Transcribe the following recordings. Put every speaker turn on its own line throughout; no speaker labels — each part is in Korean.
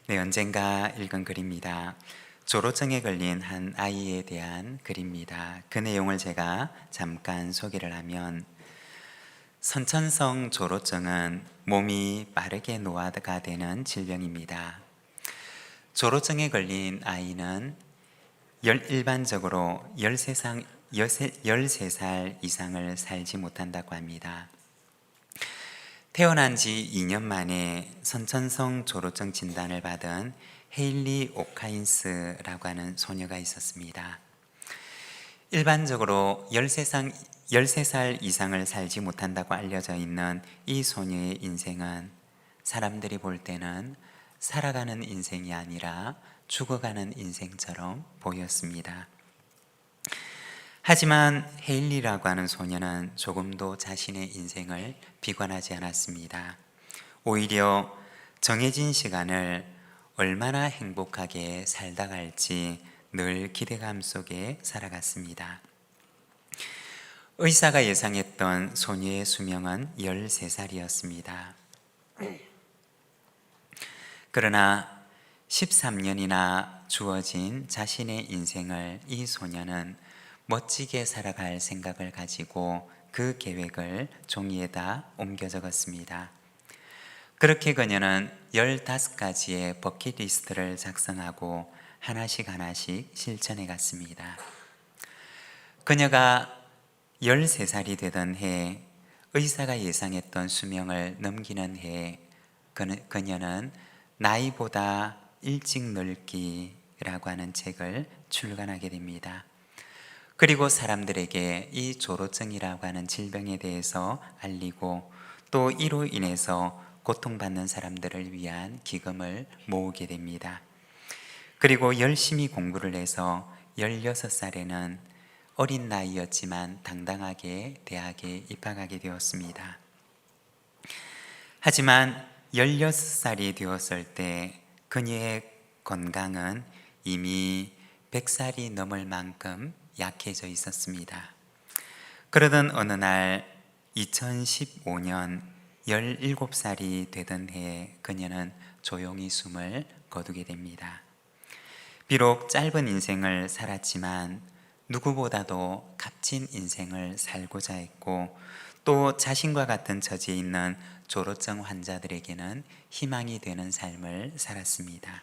네, 언젠가 읽은 글입니다. 조로증에 걸린 한 아이에 대한 글입니다. 그 내용을 제가 잠깐 소개를 하면, 선천성 조로증은 몸이 빠르게 노화가 되는 질병입니다. 조로증에 걸린 아이는 일반적으로 13살 이상을 살지 못한다고 합니다. 태어난 지 2년 만에 선천성 조로증 진단을 받은 헤일리 오카인스라고 하는 소녀가 있었습니다. 일반적으로 13살 이상을 살지 못한다고 알려져 있는 이 소녀의 인생은 사람들이 볼 때는 살아가는 인생이 아니라 죽어가는 인생처럼 보였습니다. 하지만 헤일리라고 하는 소녀는 조금도 자신의 인생을 비관하지 않았습니다. 오히려 정해진 시간을 얼마나 행복하게 살다 갈지 늘 기대감 속에 살아갔습니다. 의사가 예상했던 소녀의 수명은 13살이었습니다. 그러나 13년이나 주어진 자신의 인생을 이 소녀는 멋지게 살아갈 생각을 가지고 그 계획을 종이에다 옮겨 적었습니다. 그렇게 그녀는 15가지의 버킷리스트를 작성하고 하나씩 실천해 갔습니다. 그녀가 13살이 되던 해, 의사가 예상했던 수명을 넘기는 해, 그녀는 나이보다 일찍 늙기라고 하는 책을 출간하게 됩니다. 그리고 사람들에게 이 조로증이라고 하는 질병에 대해서 알리고, 또 이로 인해서 고통받는 사람들을 위한 기금을 모으게 됩니다. 그리고 열심히 공부를 해서 16살에는 어린 나이였지만 당당하게 대학에 입학하게 되었습니다. 하지만 16살이 되었을 때 그녀의 건강은 이미 100살이 넘을 만큼 약해져 있었습니다. 그러던 어느 날 2015년 17살이 되던 해에 그녀는 조용히 숨을 거두게 됩니다. 비록 짧은 인생을 살았지만 누구보다도 값진 인생을 살고자 했고, 또 자신과 같은 처지에 있는 조로증 환자들에게는 희망이 되는 삶을 살았습니다.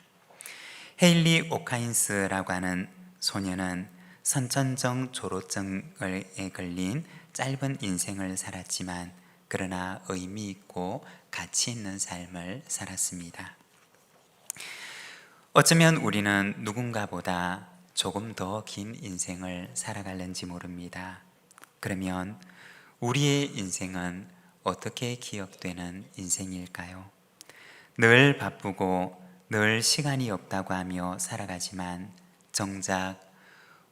헤일리 오카인스라고 하는 소녀는 선천성 조로증에 걸린 짧은 인생을 살았지만, 그러나 의미 있고 가치 있는 삶을 살았습니다. 어쩌면 우리는 누군가보다 조금 더 긴 인생을 살아갈는지 모릅니다. 그러면 우리의 인생은 어떻게 기억되는 인생일까요? 늘 바쁘고 늘 시간이 없다고 하며 살아가지만 정작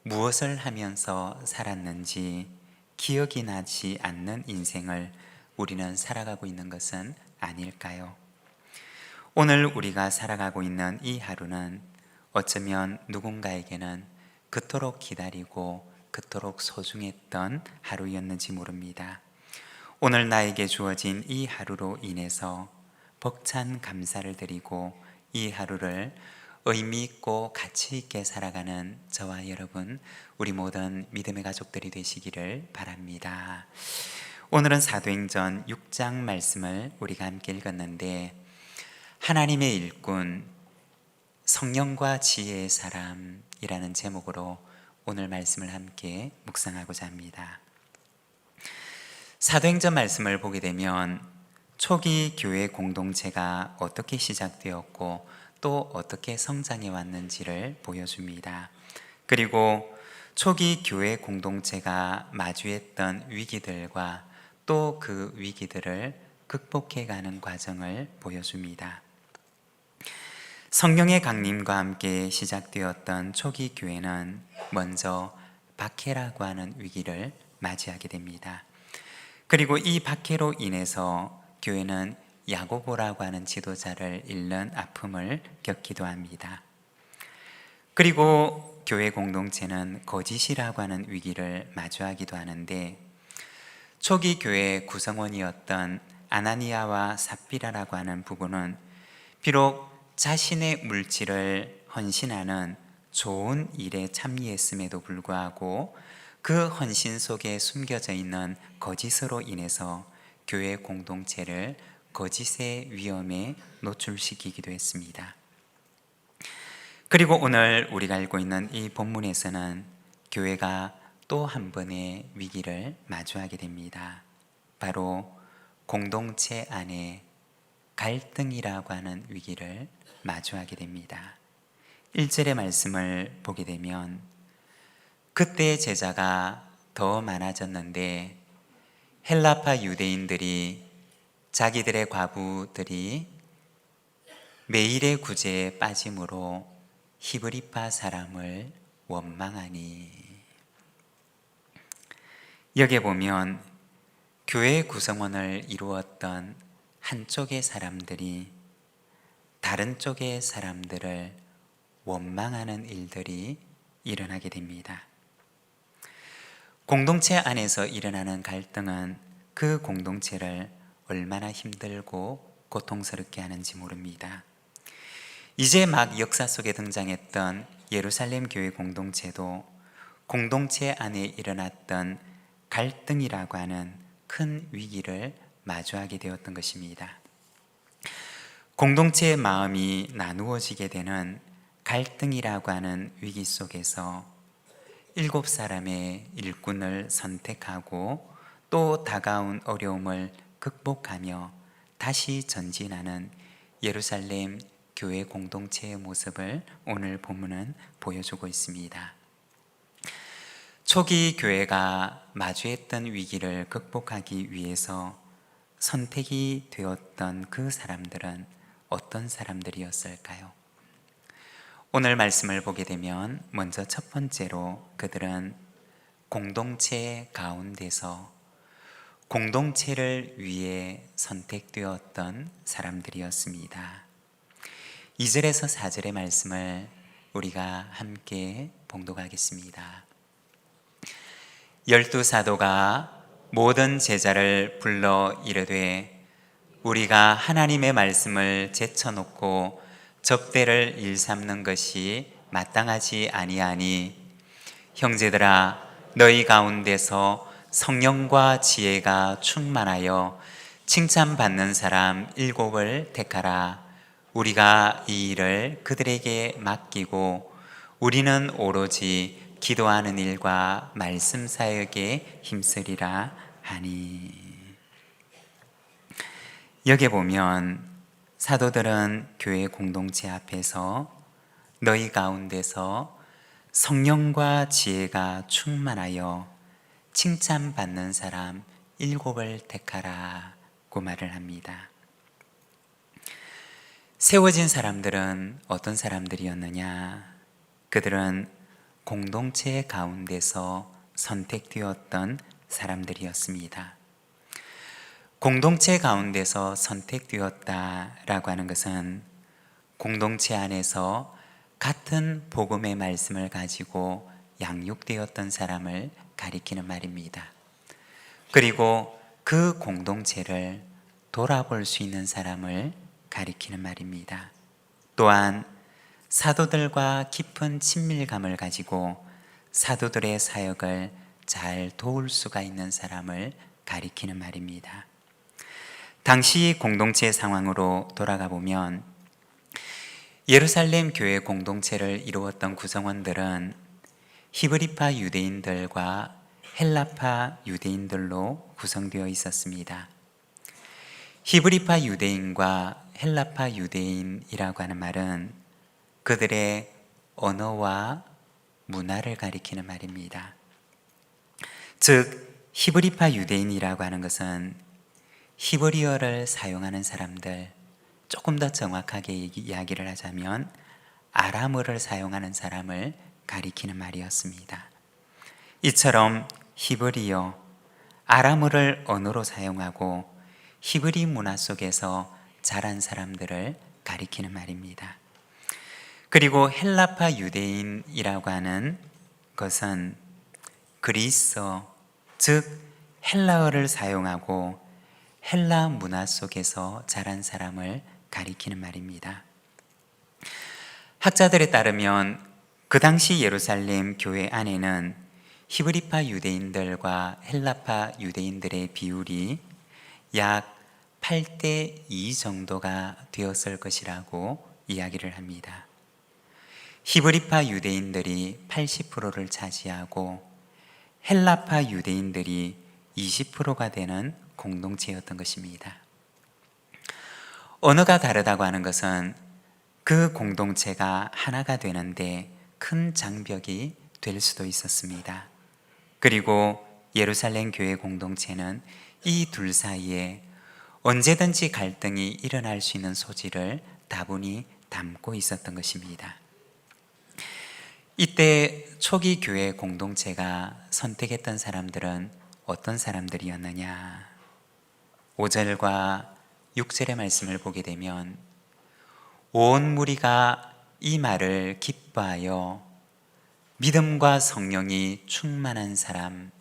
무엇을 하면서 살았는지 기억이 나지 않는 인생을 우리는 살아가고 있는 것은 아닐까요? 오늘 우리가 살아가고 있는 이 하루는 어쩌면 누군가에게는 그토록 기다리고 그토록 소중했던 하루였는지 모릅니다. 오늘 나에게 주어진 이 하루로 인해서 벅찬 감사를 드리고 이 하루를 의미 있고 가치 있게 살아가는 저와 여러분, 우리 모든 믿음의 가족들이 되시기를 바랍니다. 오늘은 사도행전 6장 말씀을 우리가 함께 읽었는데, 하나님의 일꾼, 성령과 지혜의 사람이라는 제목으로 오늘 말씀을 함께 묵상하고자 합니다. 사도행전 말씀을 보게 되면 초기 교회 공동체가 어떻게 시작되었고 또 어떻게 성장해 왔는지를 보여줍니다. 그리고 초기 교회 공동체가 마주했던 위기들과 또 그 위기들을 극복해 가는 과정을 보여줍니다. 성령의 강림과 함께 시작되었던 초기 교회는 먼저 박해라고 하는 위기를 맞이하게 됩니다. 그리고 이 박해로 인해서 교회는 야고보라고 하는 지도자를 잃는 아픔을 겪기도 합니다. 그리고 교회 공동체는 거짓이라고 하는 위기를 마주하기도 하는데, 초기 교회의 구성원이었던 아나니아와 삽비라라고 하는 부부는 비록 자신의 물질을 헌신하는 좋은 일에 참여했음에도 불구하고 그 헌신 속에 숨겨져 있는 거짓으로 인해서 교회 공동체를 거짓의 위험에 노출시키기도 했습니다. 그리고 오늘 우리가 알고 있는 이 본문에서는 교회가 또 한 번의 위기를 마주하게 됩니다. 바로 공동체 안에 갈등이라고 하는 위기를 마주하게 됩니다. 1절의 말씀을 보게 되면 그때 제자가 더 많아졌는데 헬라파 유대인들이 자기들의 과부들이 매일의 구제에 빠짐으로 히브리파 사람을 원망하니. 여기에 보면 교회 구성원을 이루었던 한쪽의 사람들이 다른 쪽의 사람들을 원망하는 일들이 일어나게 됩니다. 공동체 안에서 일어나는 갈등은 그 공동체를 얼마나 힘들고 고통스럽게 하는지 모릅니다. 이제 막 역사 속에 등장했던 예루살렘 교회 공동체도 공동체 안에 일어났던 갈등이라고 하는 큰 위기를 마주하게 되었던 것입니다. 공동체의 마음이 나누어지게 되는 갈등이라고 하는 위기 속에서 7사람의 일꾼을 선택하고 또 다가온 어려움을 극복하며 다시 전진하는 예루살렘 교회 공동체의 모습을 오늘 본문은 보여주고 있습니다. 초기 교회가 마주했던 위기를 극복하기 위해서 선택이 되었던 그 사람들은 어떤 사람들이었을까요? 오늘 말씀을 보게 되면 먼저 첫 번째로 그들은 공동체 가운데서 공동체를 위해 선택되었던 사람들이었습니다. 2절에서 4절의 말씀을 우리가 함께 봉독하겠습니다. 12사도가 모든 제자를 불러 이르되 우리가 하나님의 말씀을 제쳐놓고 접대를 일삼는 것이 마땅하지 아니하니 형제들아 너희 가운데서 성령과 지혜가 충만하여 칭찬받는 사람 7을 택하라. 우리가 이 일을 그들에게 맡기고 우리는 오로지 기도하는 일과 말씀 사역에 힘쓰리라 하니. 여기 보면 사도들은 교회 공동체 앞에서 너희 가운데서 성령과 지혜가 충만하여 칭찬받는 사람 7을 택하라고 말을 합니다. 세워진 사람들은 어떤 사람들이었느냐? 그들은 공동체 가운데서 선택되었던 사람들이었습니다. 공동체 가운데서 선택되었다라고 하는 것은 공동체 안에서 같은 복음의 말씀을 가지고 양육되었던 사람을 가리키는 말입니다. 그리고 그 공동체를 돌아볼 수 있는 사람을 가리키는 말입니다. 또한 사도들과 깊은 친밀감을 가지고 사도들의 사역을 잘 도울 수가 있는 사람을 가리키는 말입니다. 당시 공동체 상황으로 돌아가 보면 예루살렘 교회 공동체를 이루었던 구성원들은 히브리파 유대인들과 헬라파 유대인들로 구성되어 있었습니다. 히브리파 유대인과 헬라파 유대인이라고 하는 말은 그들의 언어와 문화를 가리키는 말입니다. 즉 히브리파 유대인이라고 하는 것은 히브리어를 사용하는 사람들, 조금 더 정확하게 이야기를 하자면 아람어를 사용하는 사람을 가리키는 말이었습니다. 이처럼 히브리어, 아람어를 언어로 사용하고 히브리 문화 속에서 자란 사람들을 가리키는 말입니다. 그리고 헬라파 유대인이라고 하는 것은 그리스어, 즉 헬라어를 사용하고 헬라 문화 속에서 자란 사람을 가리키는 말입니다. 학자들에 따르면 그 당시 예루살렘 교회 안에는 히브리파 유대인들과 헬라파 유대인들의 비율이 약 8대 2 정도가 되었을 것이라고 이야기를 합니다. 히브리파 유대인들이 80%를 차지하고 헬라파 유대인들이 20%가 되는 공동체였던 것입니다. 언어가 다르다고 하는 것은 그 공동체가 하나가 되는데 큰 장벽이 될 수도 있었습니다. 그리고 예루살렘 교회 공동체는 이 둘 사이에 언제든지 갈등이 일어날 수 있는 소지를 다분히 담고 있었던 것입니다. 이때 초기 교회 공동체가 선택했던 사람들은 어떤 사람들이었느냐? 5절과 6절의 말씀을 보게 되면 온 무리가 이 말을 기뻐하여 믿음과 성령이 충만한 사람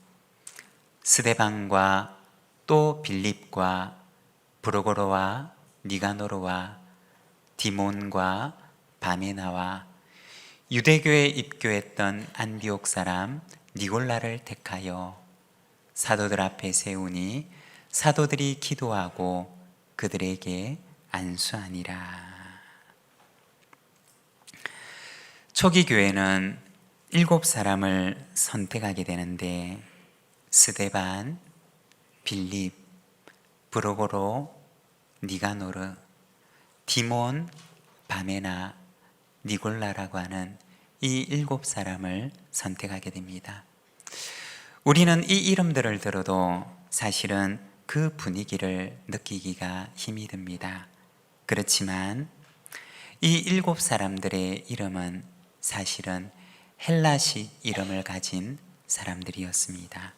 스데반과 또 빌립과 브로고로와 니가노르와 디몬과 바메나와 유대교에 입교했던 안디옥 사람 니골라를 택하여 사도들 앞에 세우니 사도들이 기도하고 그들에게 안수하니라. 초기 교회는 7사람을 선택하게 되는데 스데반, 빌립, 브로고로, 니가노르, 디몬, 바메나, 니골라라고 하는 이 7사람을 선택하게 됩니다. 우리는 이 이름들을 들어도 사실은 그 분위기를 느끼기가 힘이 듭니다. 그렇지만 이 7사람들의 이름은 사실은 헬라식 이름을 가진 사람들이었습니다.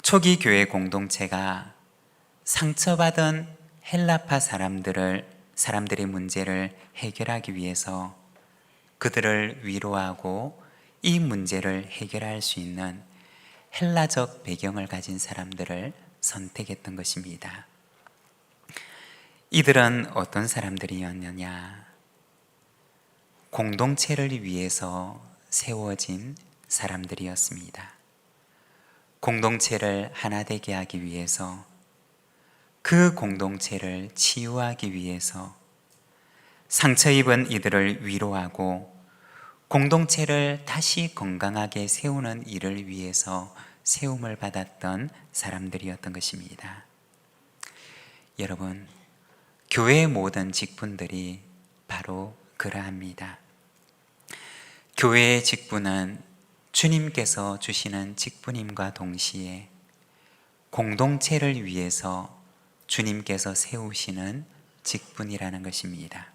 초기 교회 공동체가 상처받은 헬라파 사람들의 문제를 해결하기 위해서 그들을 위로하고 이 문제를 해결할 수 있는 헬라적 배경을 가진 사람들을 선택했던 것입니다. 이들은 어떤 사람들이었느냐? 공동체를 위해서 세워진 사람들이었습니다. 공동체를 하나 되게 하기 위해서, 그 공동체를 치유하기 위해서 상처 입은 이들을 위로하고 공동체를 다시 건강하게 세우는 일을 위해서 세움을 받았던 사람들이었던 것입니다. 여러분, 교회의 모든 직분들이 바로 그러합니다. 교회의 직분은 주님께서 주시는 직분임과 동시에 공동체를 위해서 주님께서 세우시는 직분이라는 것입니다.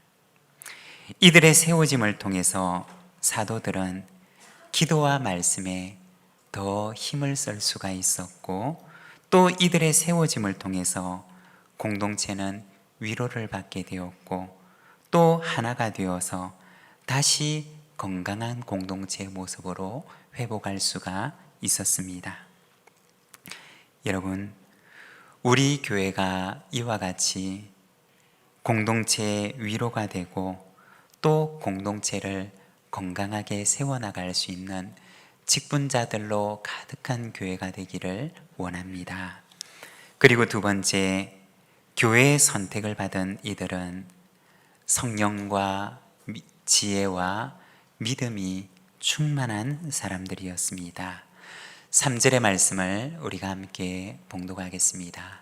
이들의 세워짐을 통해서 사도들은 기도와 말씀에 더 힘을 쓸 수가 있었고, 또 이들의 세워짐을 통해서 공동체는 위로를 받게 되었고, 또 하나가 되어서 다시 건강한 공동체의 모습으로 회복할 수가 있었습니다. 여러분, 우리 교회가 이와 같이 공동체의 위로가 되고 또 공동체를 건강하게 세워나갈 수 있는 직분자들로 가득한 교회가 되기를 원합니다. 그리고 두 번째, 교회의 선택을 받은 이들은 성령과 지혜와 믿음이 충만한 사람들이었습니다. 3절의 말씀을 우리가 함께 봉독하겠습니다.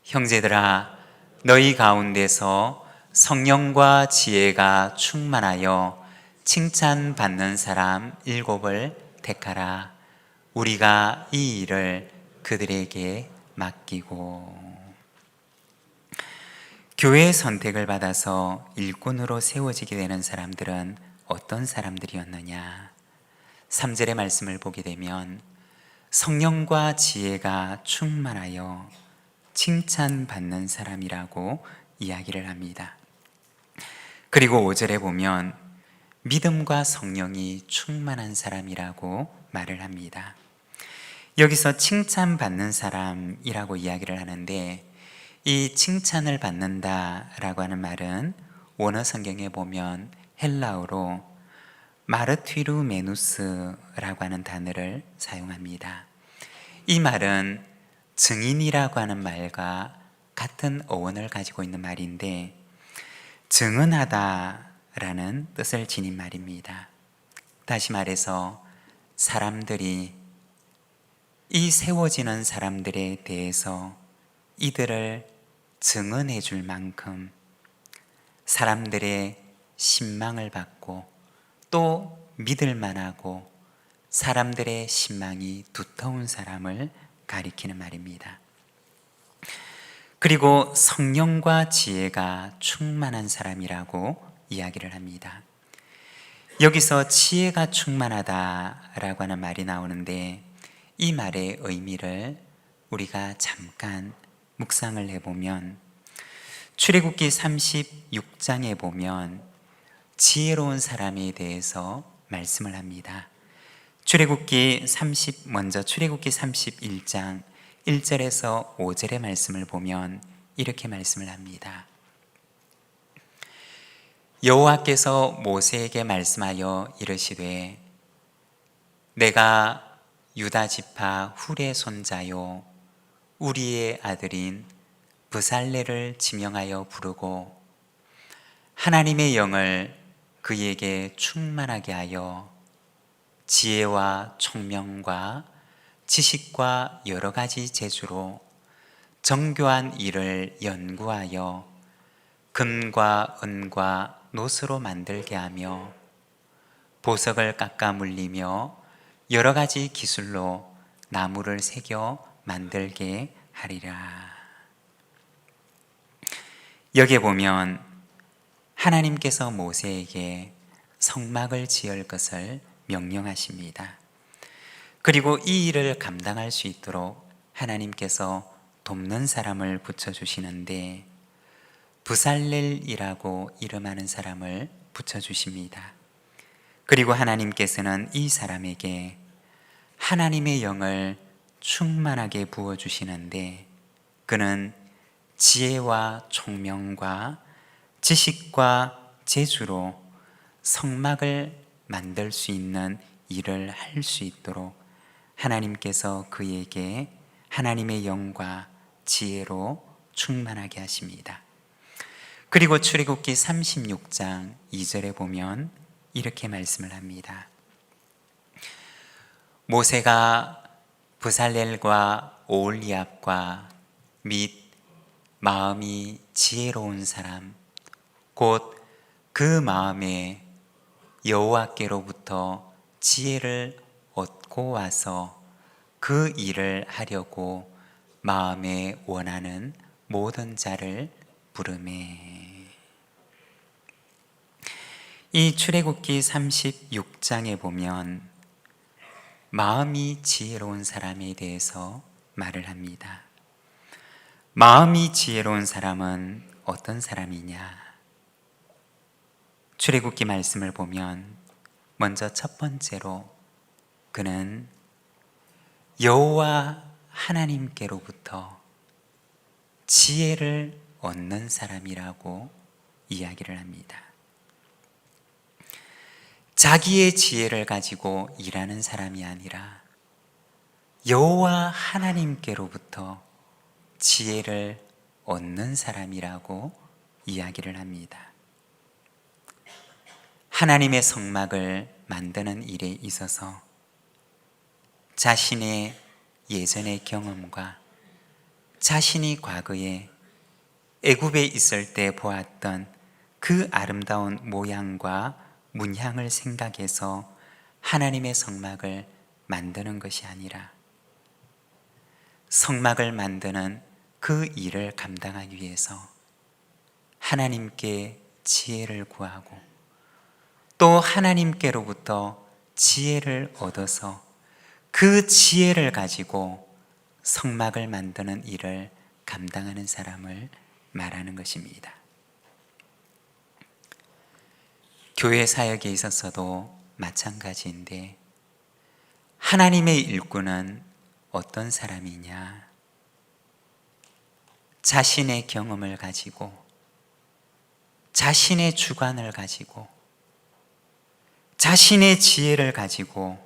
형제들아, 너희 가운데서 성령과 지혜가 충만하여 칭찬받는 사람 7을 택하라. 우리가 이 일을 그들에게 맡기고. 교회의 선택을 받아서 일꾼으로 세워지게 되는 사람들은 어떤 사람들이었느냐? 3절의 말씀을 보게 되면 성령과 지혜가 충만하여 칭찬받는 사람이라고 이야기를 합니다. 그리고 5절에 보면 믿음과 성령이 충만한 사람이라고 말을 합니다. 여기서 칭찬받는 사람이라고 이야기를 하는데, 이 칭찬을 받는다라고 하는 말은 원어 성경에 보면 헬라어로 마르튀루메누스라고 하는 단어를 사용합니다. 이 말은 증인이라고 하는 말과 같은 어원을 가지고 있는 말인데 증언하다라는 뜻을 지닌 말입니다. 다시 말해서 사람들이 이 세워지는 사람들에 대해서 이들을 증언해 줄 만큼 사람들의 신망을 받고 또 믿을 만하고 사람들의 신망이 두터운 사람을 가리키는 말입니다. 그리고 성령과 지혜가 충만한 사람이라고 이야기를 합니다. 여기서 지혜가 충만하다라고 하는 말이 나오는데 이 말의 의미를 우리가 잠깐 묵상을 해보면 출애굽기 36장에 보면 지혜로운 사람에 대해서 말씀을 합니다. 먼저 출애굽기 31장 1절에서 5절의 말씀을 보면 이렇게 말씀을 합니다. 여호와께서 모세에게 말씀하여 이르시되 내가 유다 지파 훌의 손자요 우리의 아들인 브살레를 지명하여 부르고 하나님의 영을 그에게 충만하게 하여 지혜와 총명과 지식과 여러 가지 재주로 정교한 일을 연구하여 금과 은과 노스로 만들게 하며 보석을 깎아 물리며 여러 가지 기술로 나무를 새겨 만들게 하리라. 여기에 보면 하나님께서 모세에게 성막을 지을 것을 명령하십니다. 그리고 이 일을 감당할 수 있도록 하나님께서 돕는 사람을 붙여주시는데 브살렐이라고 이름하는 사람을 붙여주십니다. 그리고 하나님께서는 이 사람에게 하나님의 영을 충만하게 부어주시는데 그는 지혜와 총명과 지식과 재주로 성막을 만들 수 있는 일을 할 수 있도록 하나님께서 그에게 하나님의 영과 지혜로 충만하게 하십니다. 그리고 출애굽기 36장 2절에 보면 이렇게 말씀을 합니다. 모세가 브살렐과 오홀리압과 및 마음이 지혜로운 사람 곧 그 마음에 여호와께로부터 지혜를 얻고 와서 그 일을 하려고 마음에 원하는 모든 자를 부르매. 이 출애굽기 36장에 보면 마음이 지혜로운 사람에 대해서 말을 합니다. 마음이 지혜로운 사람은 어떤 사람이냐? 출애굽기 말씀을 보면 먼저 첫 번째로 그는 여호와 하나님께로부터 지혜를 얻는 사람이라고 이야기를 합니다. 자기의 지혜를 가지고 일하는 사람이 아니라 여호와 하나님께로부터 지혜를 얻는 사람이라고 이야기를 합니다. 하나님의 성막을 만드는 일에 있어서 자신의 예전의 경험과 자신이 과거에 애굽에 있을 때 보았던 그 아름다운 모양과 문양을 생각해서 하나님의 성막을 만드는 것이 아니라 성막을 만드는 그 일을 감당하기 위해서 하나님께 지혜를 구하고 또 하나님께로부터 지혜를 얻어서 그 지혜를 가지고 성막을 만드는 일을 감당하는 사람을 말하는 것입니다. 교회 사역에 있어서도 마찬가지인데 하나님의 일꾼은 어떤 사람이냐? 자신의 경험을 가지고 자신의 주관을 가지고 자신의 지혜를 가지고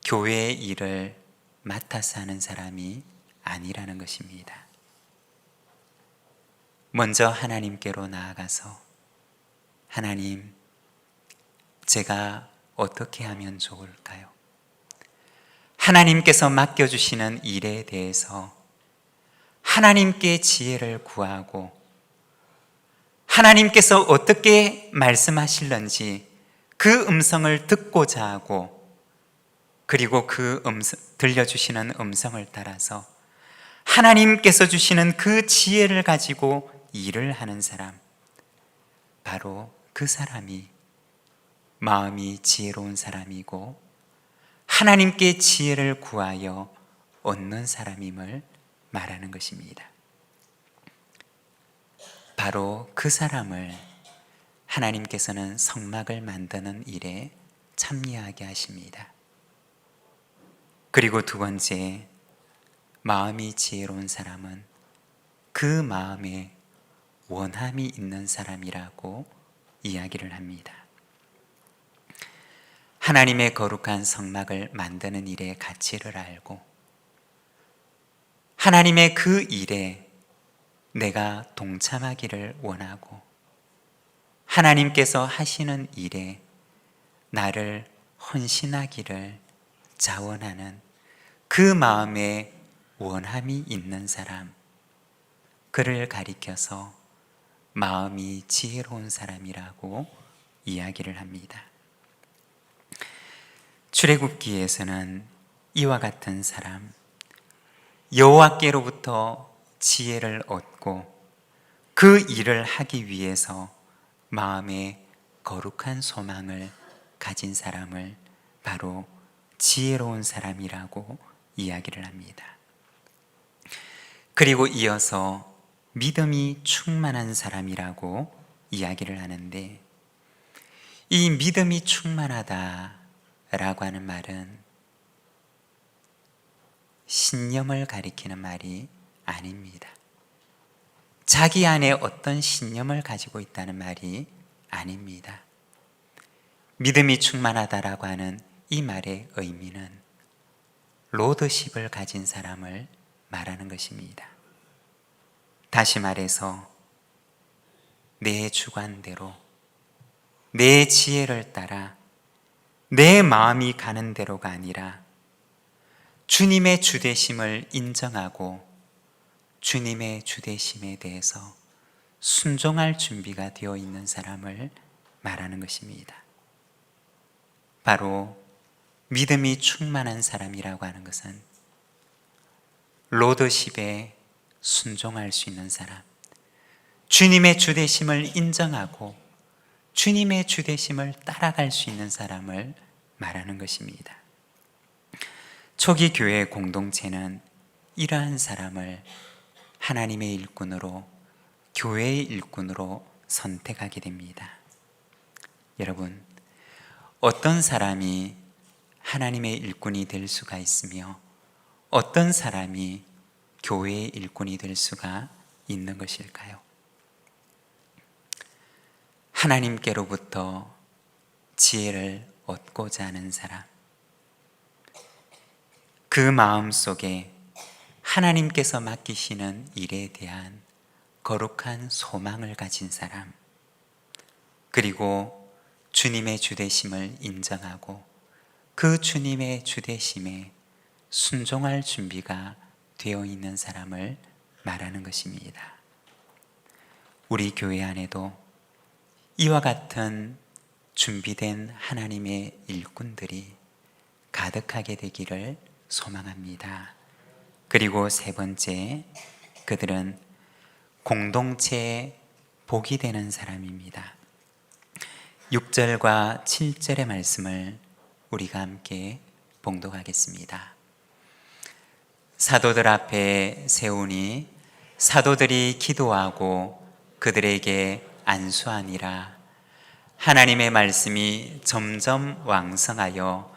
교회의 일을 맡아서 하는 사람이 아니라는 것입니다. 먼저 하나님께로 나아가서 하나님, 제가 어떻게 하면 좋을까요? 하나님께서 맡겨주시는 일에 대해서 하나님께 지혜를 구하고 하나님께서 어떻게 말씀하실는지 그 음성을 듣고자 하고 그리고 그 들려주시는 음성을 따라서 하나님께서 주시는 그 지혜를 가지고 일을 하는 사람, 바로 그 사람이 마음이 지혜로운 사람이고 하나님께 지혜를 구하여 얻는 사람임을 말하는 것입니다. 바로 그 사람을 하나님께서는 성막을 만드는 일에 참여하게 하십니다. 그리고 두 번째, 마음이 지혜로운 사람은 그 마음에 원함이 있는 사람이라고 이야기를 합니다. 하나님의 거룩한 성막을 만드는 일의 가치를 알고 하나님의 그 일에 내가 동참하기를 원하고 하나님께서 하시는 일에 나를 헌신하기를 자원하는 그 마음에 원함이 있는 사람, 그를 가리켜서 마음이 지혜로운 사람이라고 이야기를 합니다. 출애굽기에서는 이와 같은 사람, 여호와께로부터 지혜를 얻고 그 일을 하기 위해서 마음에 거룩한 소망을 가진 사람을 바로 지혜로운 사람이라고 이야기를 합니다. 그리고 이어서 믿음이 충만한 사람이라고 이야기를 하는데, 이 믿음이 충만하다라고 하는 말은 신념을 가리키는 말이 아닙니다. 자기 안에 어떤 신념을 가지고 있다는 말이 아닙니다. 믿음이 충만하다라고 하는 이 말의 의미는 로드십을 가진 사람을 말하는 것입니다. 다시 말해서 내 주관대로 내 지혜를 따라 내 마음이 가는 대로가 아니라 주님의 주되심을 인정하고 주님의 주되심에 대해서 순종할 준비가 되어 있는 사람을 말하는 것입니다. 바로 믿음이 충만한 사람이라고 하는 것은 로드십에 순종할 수 있는 사람, 주님의 주되심을 인정하고 주님의 주되심을 따라갈 수 있는 사람을 말하는 것입니다. 초기 교회 공동체는 이러한 사람을 하나님의 일꾼으로, 교회의 일꾼으로 선택하게 됩니다. 여러분, 어떤 사람이 하나님의 일꾼이 될 수가 있으며 어떤 사람이 교회의 일꾼이 될 수가 있는 것일까요? 하나님께로부터 지혜를 얻고자 하는 사람, 그 마음 속에 하나님께서 맡기시는 일에 대한 거룩한 소망을 가진 사람, 그리고 주님의 주되심을 인정하고 그 주님의 주되심에 순종할 준비가 되어 있는 사람을 말하는 것입니다. 우리 교회 안에도 이와 같은 준비된 하나님의 일꾼들이 가득하게 되기를 소망합니다. 그리고 세 번째, 그들은 공동체에 복이 되는 사람입니다. 6절과 7절의 말씀을 우리가 함께 봉독하겠습니다. 사도들 앞에 세우니 사도들이 기도하고 그들에게 안수하니라. 하나님의 말씀이 점점 왕성하여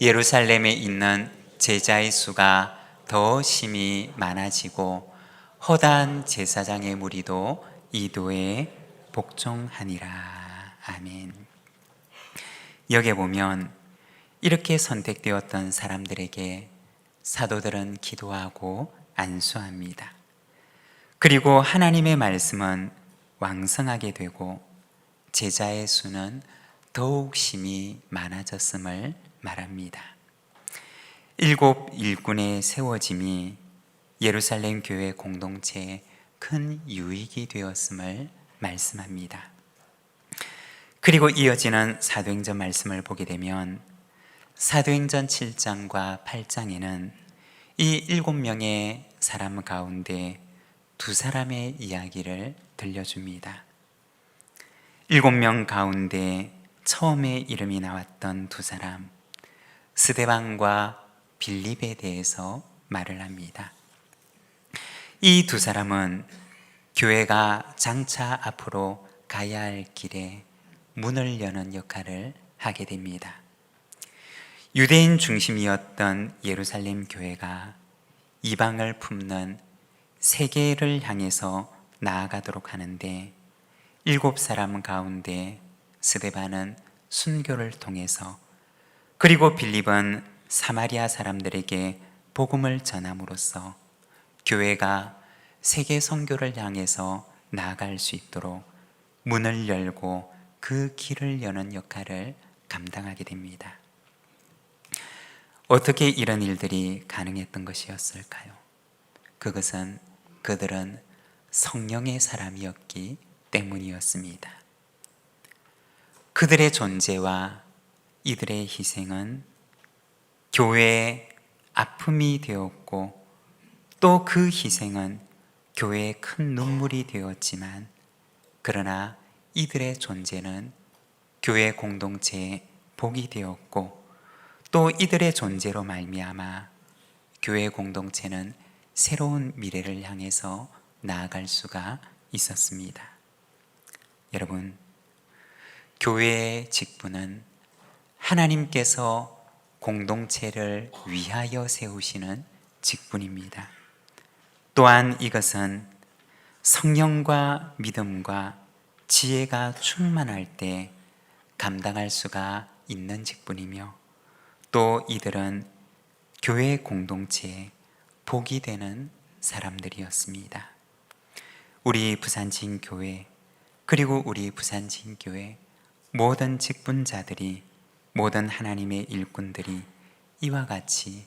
예루살렘에 있는 제자의 수가 더 심히 많아지고 허다한 제사장의 무리도 이도에 복종하니라. 아멘. 여기에 보면 이렇게 선택되었던 사람들에게 사도들은 기도하고 안수합니다. 그리고 하나님의 말씀은 왕성하게 되고 제자의 수는 더욱 심히 많아졌음을 말합니다. 7 일꾼의 세워짐이 예루살렘 교회 공동체에 큰 유익이 되었음을 말씀합니다. 그리고 이어지는 사도행전 말씀을 보게 되면 사도행전 7장과 8장에는 이 7명의 사람 가운데 2사람의 이야기를 들려줍니다. 7명 가운데 처음에 이름이 나왔던 2사람, 스데반과 빌립에 대해서 말을 합니다. 이 2사람은 교회가 장차 앞으로 가야 할 길에 문을 여는 역할을 하게 됩니다. 유대인 중심이었던 예루살렘 교회가 이방을 품는 세계를 향해서 나아가도록 하는데 7사람 가운데 스데반은 순교를 통해서, 그리고 빌립은 사마리아 사람들에게 복음을 전함으로써 교회가 세계 선교를 향해서 나아갈 수 있도록 문을 열고 그 길을 여는 역할을 감당하게 됩니다. 어떻게 이런 일들이 가능했던 것이었을까요? 그것은 그들은 성령의 사람이었기 때문이었습니다. 그들의 존재와 이들의 희생은 교회의 아픔이 되었고 또 그 희생은 교회의 큰 눈물이 되었지만, 그러나 이들의 존재는 교회 공동체의 복이 되었고 또 이들의 존재로 말미암아 교회 공동체는 새로운 미래를 향해서 나아갈 수가 있었습니다. 여러분, 교회의 직분은 하나님께서 공동체를 위하여 세우시는 직분입니다. 또한 이것은 성령과 믿음과 지혜가 충만할 때 감당할 수가 있는 직분이며, 또 이들은 교회 공동체에 복이 되는 사람들이었습니다. 우리 부산진교회, 그리고 우리 부산진교회 모든 직분자들이, 모든 하나님의 일꾼들이 이와 같이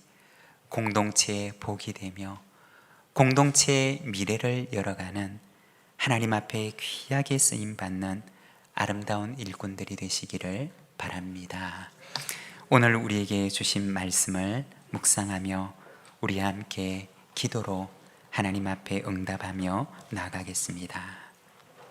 공동체의 복이 되며 공동체의 미래를 열어가는, 하나님 앞에 귀하게 쓰임받는 아름다운 일꾼들이 되시기를 바랍니다. 오늘 우리에게 주신 말씀을 묵상하며 우리 함께 기도로 하나님 앞에 응답하며 나아가겠습니다.